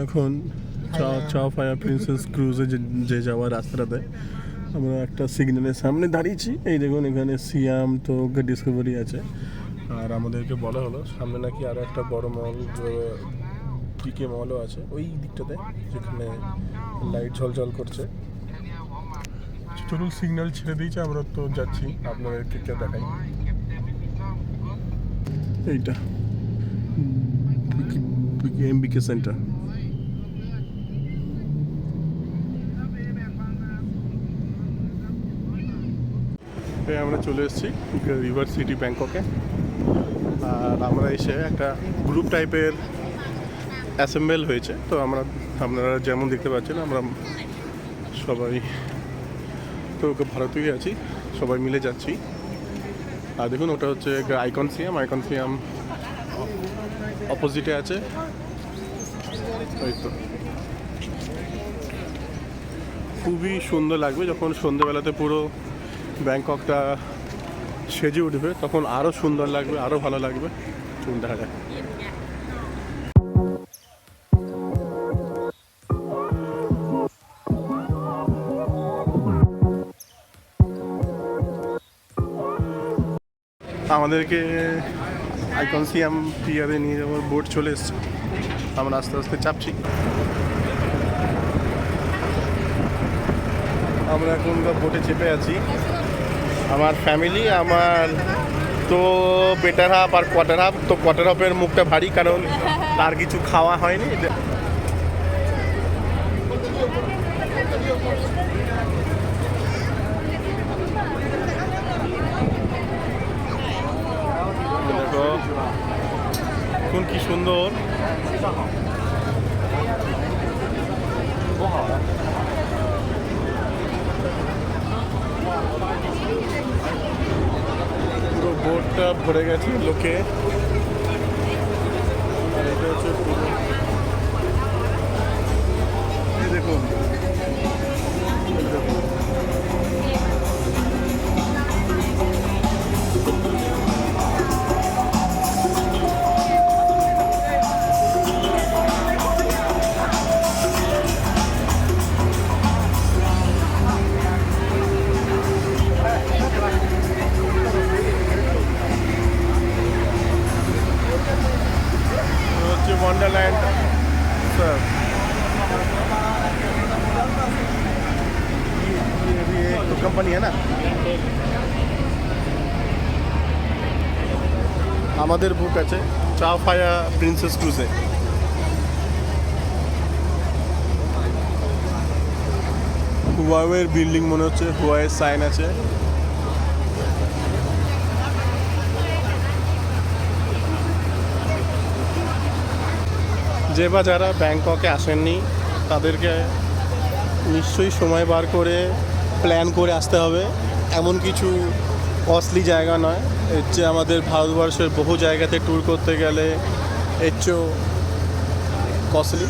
এখন চাও Phraya princess ক্রুজে যে যাওয়ার রাস্তাটাতে আমরা একটা সিগন্যালের সামনে দাঁড়িয়েছি। এই দেখুন এখানে সিয়াম তো ডিসকভারি আছে, আর আমাদেরকে বলা হলো সামনে নাকি আরও একটা বড় মল ডিকে মলও আছে ওই দিকটাতে, যেখানে লাইট ঝলঝল করছে। চলুন সিগন্যাল ছেড়ে দিয়েছে, আমরা তো যাচ্ছি, আপনাদেরকে কে দেখাই। এইটা এমবিকে সেন্টার। আমরা চলে এসেছি রিভার সিটি ব্যাংককে, আর আমরা এসে একটা গ্রুপ টাইপের অ্যাসেম্বল হয়েছে। তো আপনারা যেমন দেখতে পাচ্ছেন আমরা সবাই তো ভারতীয় আছি, সবাই মিলে যাচ্ছি। আর দেখুন ওটা হচ্ছে আইকন সিয়াম অপোজিটে আছে। ওই তো খুবই সুন্দর লাগবে যখন সন্ধ্যেবেলাতে পুরো ব্যাংককটা সেজে উঠবে, তখন আরও সুন্দর লাগবে, আরও ভালো লাগবে। চলুন দেখা যাক। আমাদেরকে আইকন সিয়াম পিয়ারে নিয়ে যাওয়ার বোট চলে এসছে, আমরা আস্তে আস্তে চাপছি। আমরা এখন বোটে চেপে আছি, আমার ফ্যামিলি, আমার তো বেটার হাফ আর কোয়ার্টার হাফ। তো কোয়ার্টার হাফের মুখটা ভারী, কারণ তার কিছু খাওয়া হয়নি। দেখো এখন কি সুন্দর, পুরো বোটটা ভরে গেছে লোকে। আর এটা হচ্ছে পুরো, দেখুন वंडरलैंड सर। ये भी एक तो कंपनी है ना। আমাদের বুক আছে চাও ফ্রায়া প্রিন্সেস ক্রুজে। হুয়াওয়ের বিল্ডিং মনে হচ্ছে, হুয়াওয়ের সাইন আছে। যে বা যারা ব্যাংককে আসেননি তাদেরকে নিশ্চয়ই সময় বার করে প্ল্যান করে আসতে হবে। এমন কিছু কস্টলি জায়গা নয়, এর চেয়ে আমাদের ভারতবর্ষের বহু জায়গাতে ট্যুর করতে গেলে এর চেয়েও কস্টলি।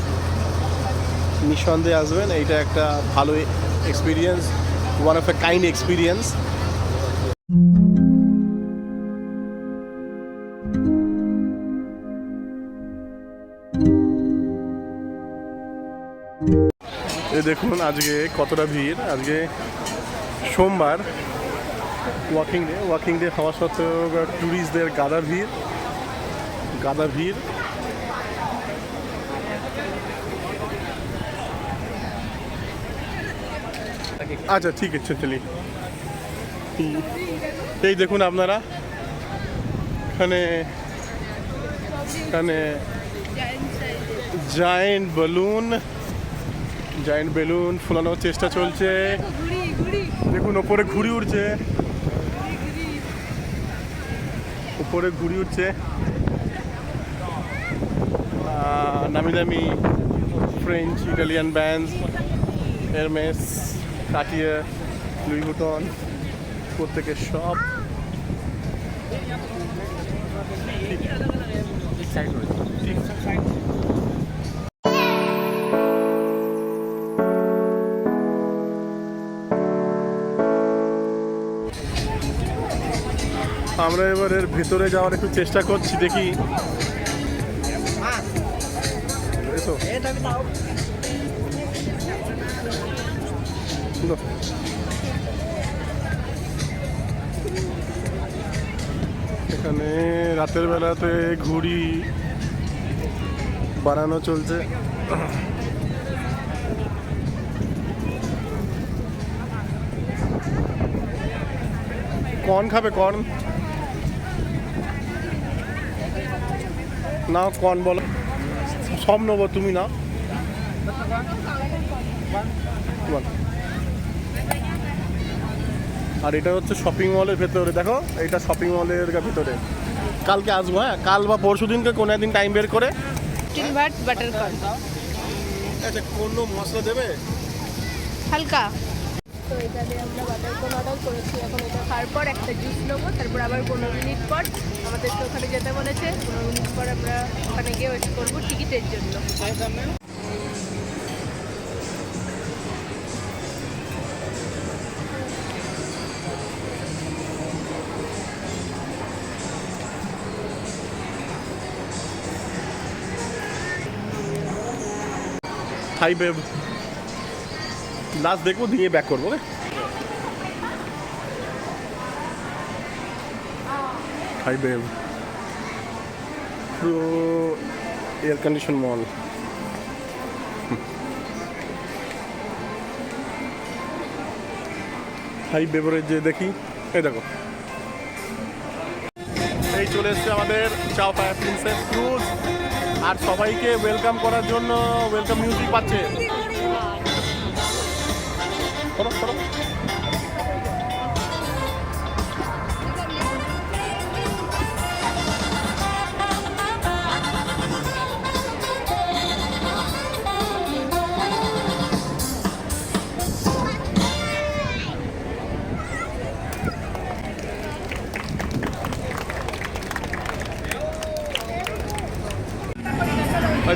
নিঃসন্দেহে আসবেন, এইটা একটা ভালো experience, one of a kind experience. দেখুন আজকে কতটা ভিড়, আজকে সোমবার, ওয়াকিং ডে হওয়া সত্ত্বেও ট্যুরিস্টদের গাদা ভিড়। আচ্ছা ঠিক আছে চলি। এই দেখুন আপনারা এখানে জায়েন্ট বেলুন ফোলানোর চেষ্টা চলছে। দেখুন ওপরে ঘুড়ি উঠছে, নামি দামি ফ্রেঞ্চ ইটালিয়ান ব্যান্ডস, এরমেস, পাটিয়া, লুই ভুটন, প্রত্যেকের সব। আমরা এবার এর ভেতরে যাওয়ার একটু চেষ্টা করছি, দেখি। তো এখানে রাতের বেলাতে ঘুড়ি বানানো চলছে। কর্ন খাবে? কর্ন না, কর্ন বলো। সব নেবো, তুমি না। আর এটা হচ্ছে শপিং মলের ভেতরে, দেখো এটা শপিং মলের ভেতরে। কালকে আসবো, হ্যাঁ, কাল বা পরশু দিনকে কোনো একদিন টাইম বের করে। Butter corn. আচ্ছা, কোনো মশলা দেবে হালকা। তো এখানে আমরা বাটার কর্ন অর্ডার করেছি। এখন এটা খাওয়ার পর একটা জুস নেবো, তারপর আবার 15 মিনিট পর আমাদেরকে ওখানে যেতে বলেছে। 15 মিনিট পর আমরা ওখানে গিয়ে ওয়েট করবো টিকিটের জন্য। হাই বেব, লাস্ট দেখবো দিয়ে ব্যাক করবো। হাই বেব, পুরো এয়ার কন্ডিশন মল। হাই বেবরেজ যে দেখি, এই দেখো, এই চলে এসছে আমাদের চাও ফ্রায়া প্রিন্সেস ক্রুজ। আর সবাইকে ওয়েলকাম করার জন্য ওয়েলকাম মিউজিক পাচ্ছে।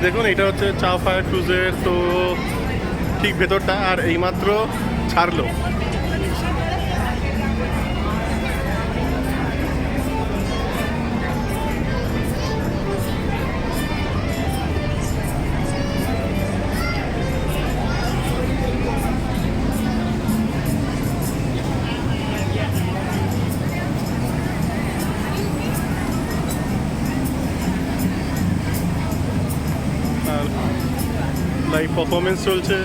দেখুন, এটা হচ্ছে চাও ফ্রায়া ক্রুজের তো ঠিক ভেতরটা। আর এইমাত্র ছাড়লো। লাইভ পারফরমেন্স চলছে।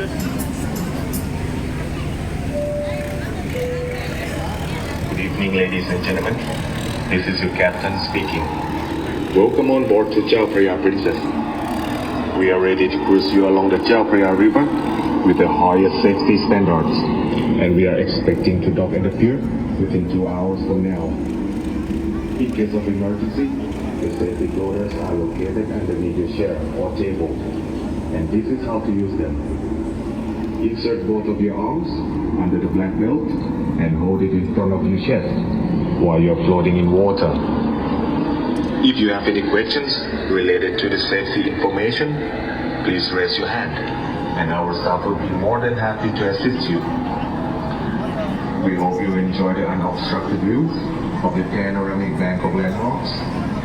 Good evening, ladies and gentlemen. This is your captain speaking. Welcome on board to Chao Phraya Princess. We are ready to cruise you along the Chao Phraya River with the highest safety standards, and we are expecting to dock at the pier within 2 hours from now. In case of emergency, the safety floaters are located underneath your chair or table, and this is how to use them. Insert both of your arms under the black belt and hold it in front of your chest while you're floating in water. If you have any questions related to the safety information, please raise your hand and our staff will be more than happy to assist you. We hope you enjoy the unobstructed views of the panoramic Bangkok landmarks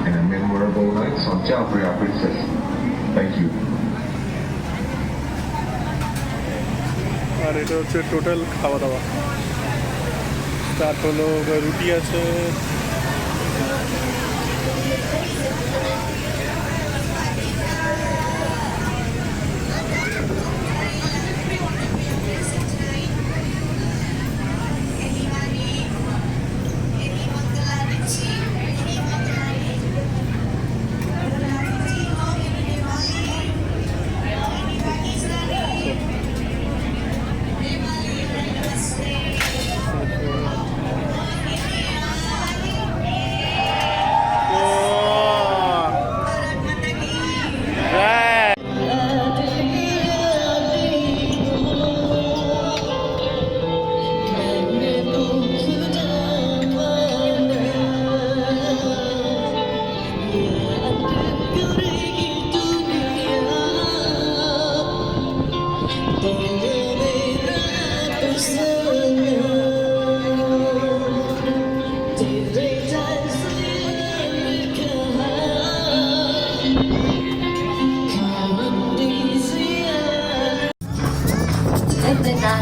and a memorable nights on Chao Phraya Princess. Thank you. আর এটা হচ্ছে total খাওয়া দাওয়া। Start হলো, রুটি আছে, interpretar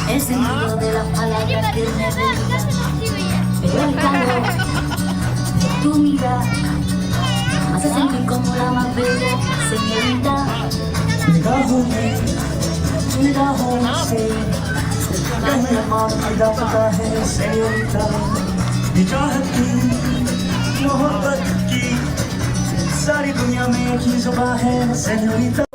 el sentido de las palabras que me brindan. Pero el calor de tu mirada me hace sentir como la más bella señorita. निगाहों से कहना पैदा होता है सेयोता ये चाहत की मोहब्बत की सारी दुनिया में एक ही जुबान है सेयोता